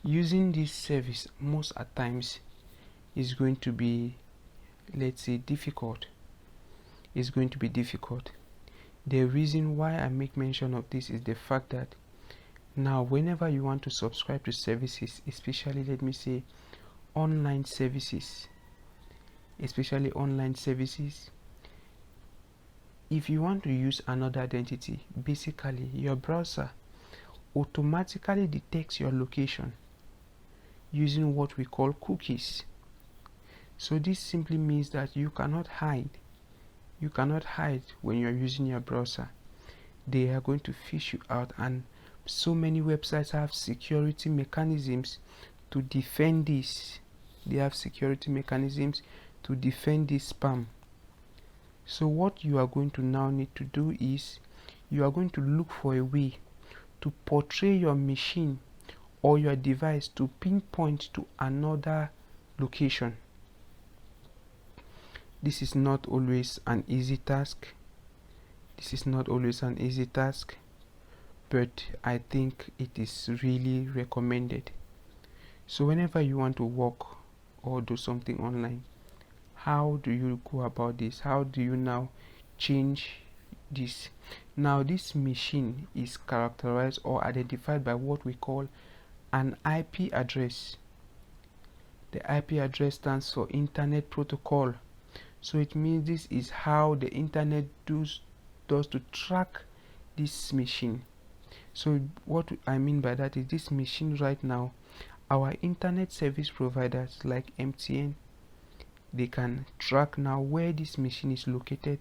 using this service most at times is going to be, let's say, difficult. It's going to be difficult. The reason why I make mention of this is the fact that now whenever you want to subscribe to services, especially let me say online services, if you want to use another identity, basically your browser automatically detects your location using what we call cookies. So this simply means that you cannot hide. You cannot hide when you're using your browser. They are going to fish you out, and so many websites have security mechanisms to defend this. They have security mechanisms to defend this spam. So what you are going to now need to do is you are going to look for a way to portray your machine or your device to pinpoint to another location. This is not always an easy task. But I think it is really recommended. So whenever you want to work or do something online, how do you go about this? How do you now change this? Now this machine is characterized or identified by what we call an IP address. The IP address stands for Internet Protocol. So it means this is how the internet does to track this machine. So what I mean by that is this machine right now, our internet service providers like MTN, they can track now where this machine is located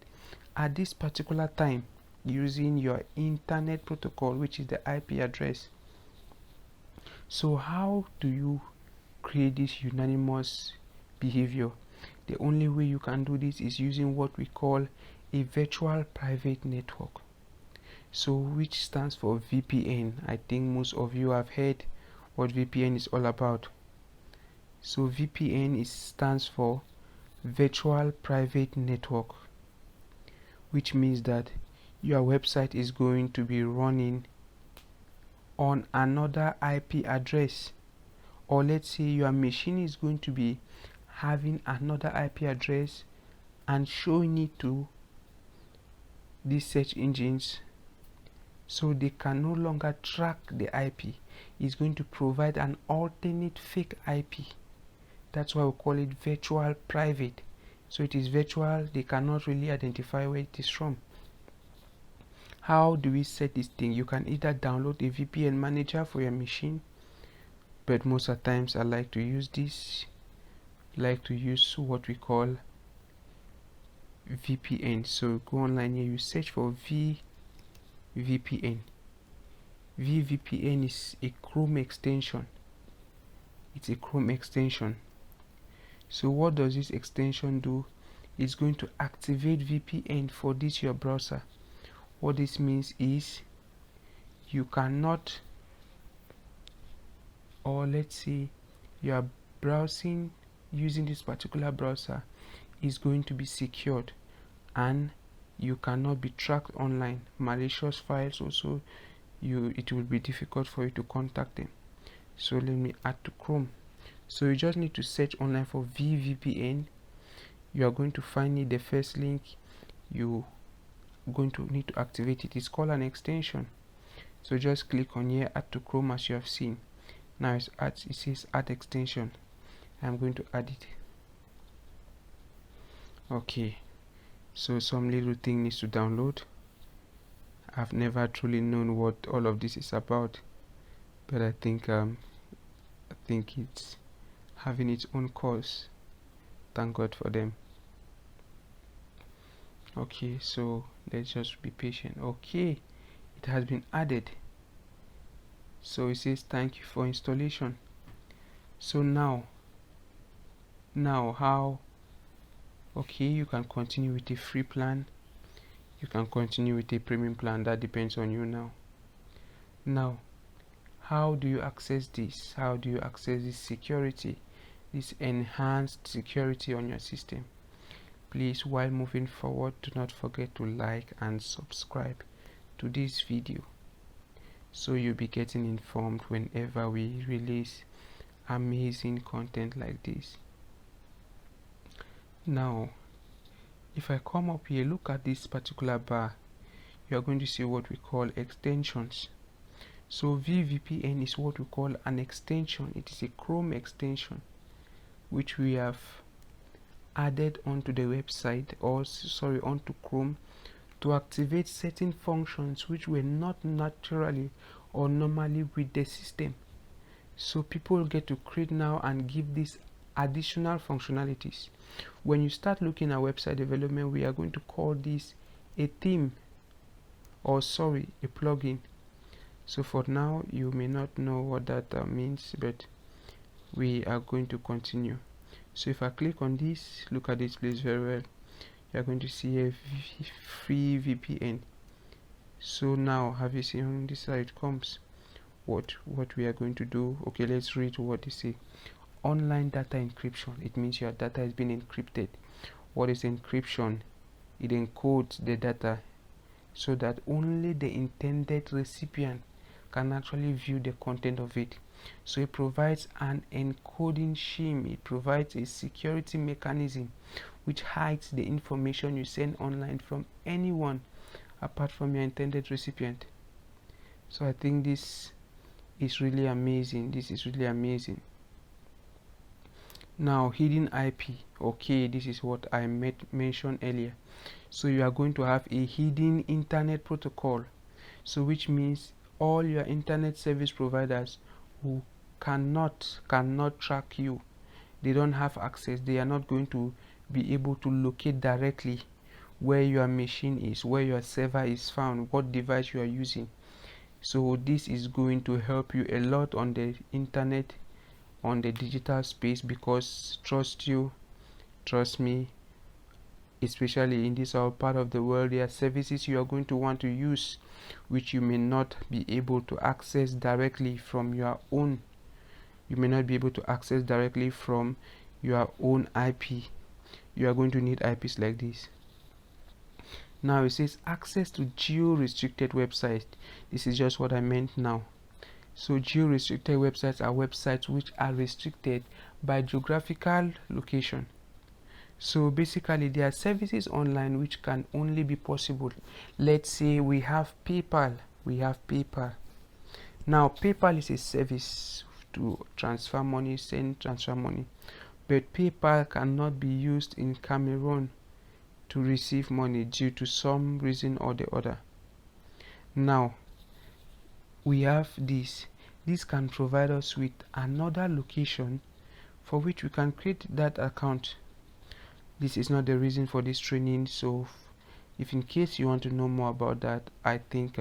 at this particular time using your internet protocol, which is the IP address. So how do you create this unanimous behavior? The only way you can do this is using what we call a virtual private network, so which stands for VPN. I think most of you have heard what VPN is all about. So VPN stands for virtual private network, which means that your website is going to be running on another IP address, or let's say your machine is going to be having another IP address and showing it to these search engines, so they can no longer track the IP. It's going to provide an alternate fake IP. That's why we call it virtual private. So it is virtual, they cannot really identify where it is from. How do we set this thing? You can either download a VPN manager for your machine, but most of the times I like to use what we call VPN. So go online here, you search for Vee VPN. Vee VPN is a Chrome extension. It's a Chrome extension. So what does this extension do? It's going to activate VPN for this your browser. What this means is you cannot, or let's say you are browsing using this particular browser is going to be secured, and you cannot be tracked online. Malicious files also, it will be difficult for you to contact them. So let me add to Chrome. So you just need to search online for Vee VPN. You are going to find it. The first link, you going to need to activate it. It's called an extension. So just click on here, add to Chrome, as you have seen. Now it says add extension. I'm going to add it. Okay, so some little thing needs to download. I've never truly known what all of this is about, but I think it's having its own course. Thank God for them. Okay, so let's just be patient. Okay, it has been added. So it says thank you for installation. So now how? Okay, you can continue with a free plan, you can continue with a premium plan. That depends on you. Now how do you access this? How do you access this security, this enhanced security on your system? Please, while moving forward, do not forget to like and subscribe to this video, so you'll be getting informed whenever we release amazing content like this. Now if I come up here, look at this particular bar, you are going to see what we call extensions. So Vee VPN is what we call an extension. It is a Chrome extension which we have added onto the website, or sorry, onto Chrome, to activate certain functions which were not naturally or normally with the system. So people get to create now and give these additional functionalities. When you start looking at website development, we are going to call this a theme, or sorry, a plugin. So for now you may not know what that means, but we are going to continue. So if I click on this, look at this place very well, you are going to see a free VPN. So now, have you seen this? How it comes? What we are going to do? Okay, let's read what they say. Online data encryption. It means your data has been encrypted. What is encryption? It encodes the data so that only the intended recipient can actually view the content of it. So it provides an encoding scheme. It provides a security mechanism which hides the information you send online from anyone apart from your intended recipient. So I think this is really amazing. This is really amazing. Now, hidden IP. Okay, this is what I mentioned earlier. So you are going to have a hidden internet protocol, so which means all your internet service providers who cannot track you, they don't have access, they are not going to be able to locate directly where your machine is, where your server is found, what device you are using. So this is going to help you a lot on the internet, on the digital space, because trust me, especially in this our part of the world, there are services you are going to want to use which you may not be able to access directly from your own. You may not be able to access directly from your own IP. You are going to need IPs like this. Now it says access to geo-restricted websites. This is just what I meant now. So geo-restricted websites are websites which are restricted by geographical location. So basically there are services online which can only be possible. Let's say we have PayPal. Now PayPal is a service to transfer money, transfer money. But PayPal cannot be used in Cameroon to receive money due to some reason or the other. Now we have this can provide us with another location for which we can create that account. This is not the reason for this training, so if in case you want to know more about that, I think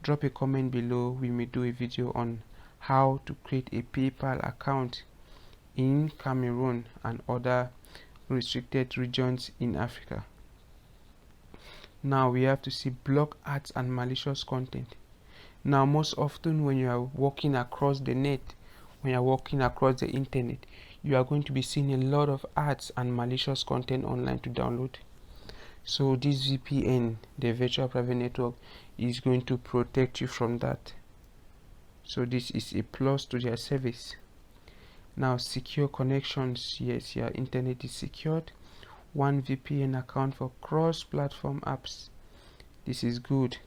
drop a comment below. We may do a video on how to create a PayPal account in Cameroon and other restricted regions in Africa. Now we have to see block ads and malicious content. Now most often when you are walking across the net, when you are walking across the internet, you are going to be seeing a lot of ads and malicious content online to download. So this VPN, the virtual private network, is going to protect you from that. So this is a plus to their service. Now secure connections. Yes, your internet is secured. One VPN account for cross-platform apps. This is good.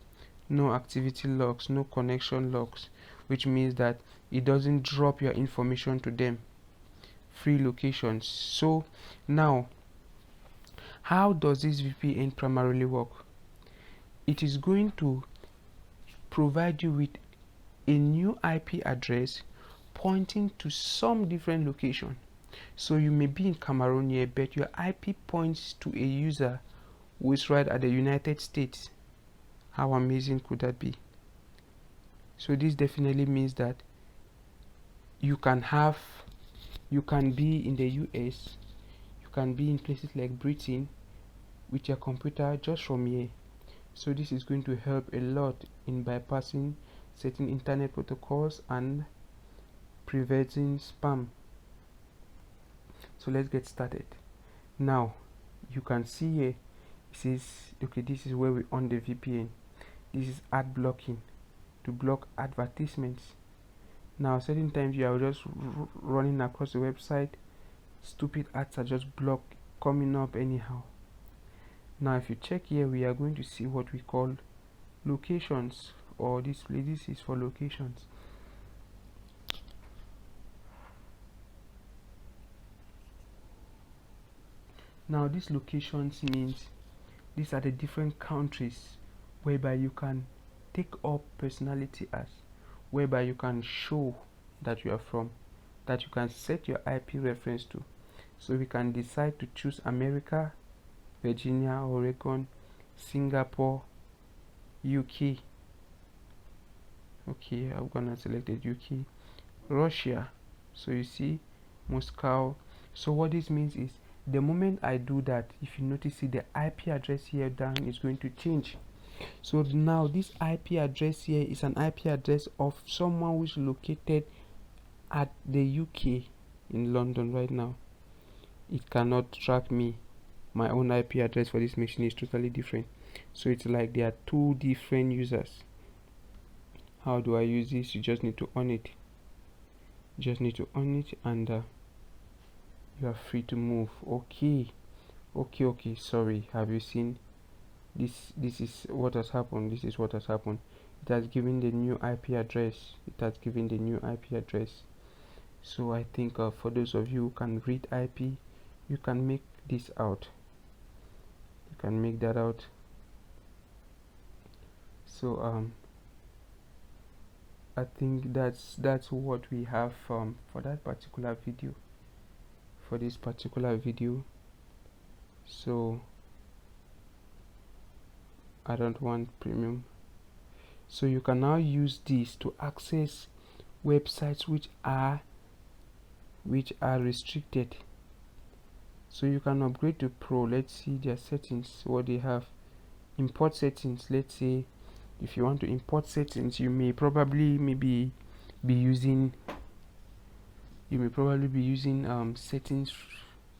No activity logs, no connection logs, which means that it doesn't drop your information to them. Free locations. So now, how does this VPN primarily work? It is going to provide you with a new IP address pointing to some different location. So you may be in Cameroon here, but your IP points to a user who is right at the United States. How amazing could that be? So this definitely means that you can be in the US, you can be in places like Britain with your computer just from here. So this is going to help a lot in bypassing certain internet protocols and preventing spam. So let's get started. Now you can see here, it says, okay, this is where we on the VPN. This is ad blocking, to block advertisements. Now certain times you are just running across the website, stupid ads are just blocked coming up anyhow. Now if you check here, we are going to see what we call locations or display. This is for locations. Now these locations means these are the different countries whereby you can take up personality as, whereby you can show that you are from, that you can set your IP reference to. So we can decide to choose America, Virginia, Oregon, Singapore, UK. Okay, I'm gonna select the UK, Russia. So you see Moscow. So what this means is the moment I do that, if you notice, see the IP address here down is going to change. So now this IP address here is an IP address of someone who is located at the UK in London right now. It cannot track me. My own IP address for this machine is totally different. So it's like there are two different users. How do I use this? You just need to on it. You just need to on it, and you are free to move. Okay. Sorry, have you seen this? This is what has happened. This is what has happened. It has given the new IP address. It has given the new IP address. So I think for those of you who can read IP, you can make this out. You can make that out. So I think that's what we have for that particular video, for this particular video. So I don't want premium. So you can now use this to access websites which are restricted. So you can upgrade to pro. Let's see their settings, what they have. Import settings. Let's say if you want to import settings, you may probably be using settings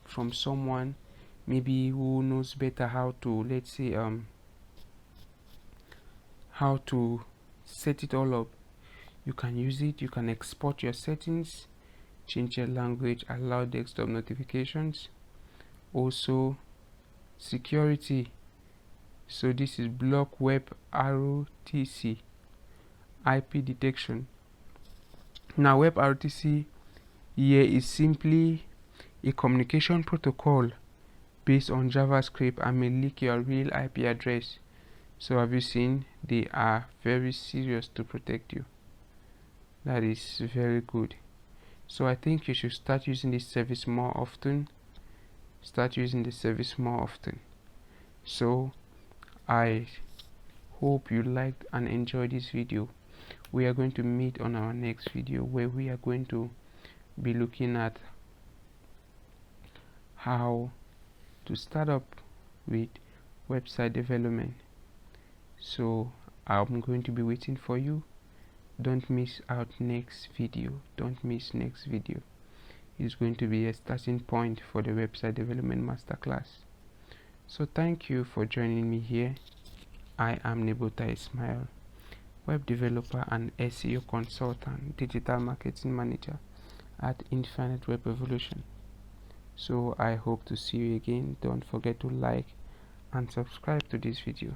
from someone maybe who knows better how to, let's say, how to set it all up. You can use it. You can export your settings, change your language, allow desktop notifications. Also security. So this is block web ROTC IP detection. Now web ROTC here is simply a communication protocol based on JavaScript and may leak your real IP address. So have you seen, they are very serious to protect you. That is very good. So I think you should start using this service more often. So I hope you liked and enjoyed this video. We are going to meet on our next video, where we are going to be looking at how to start up with website development. So I'm going to be waiting for you. Don't miss out next video. It's going to be a starting point for the website development masterclass. So thank you for joining me here. I am Nebota Ismail, web developer and SEO consultant, digital marketing manager at Infinite Web Evolution. So I hope to see you again. Don't forget to like and subscribe to this video.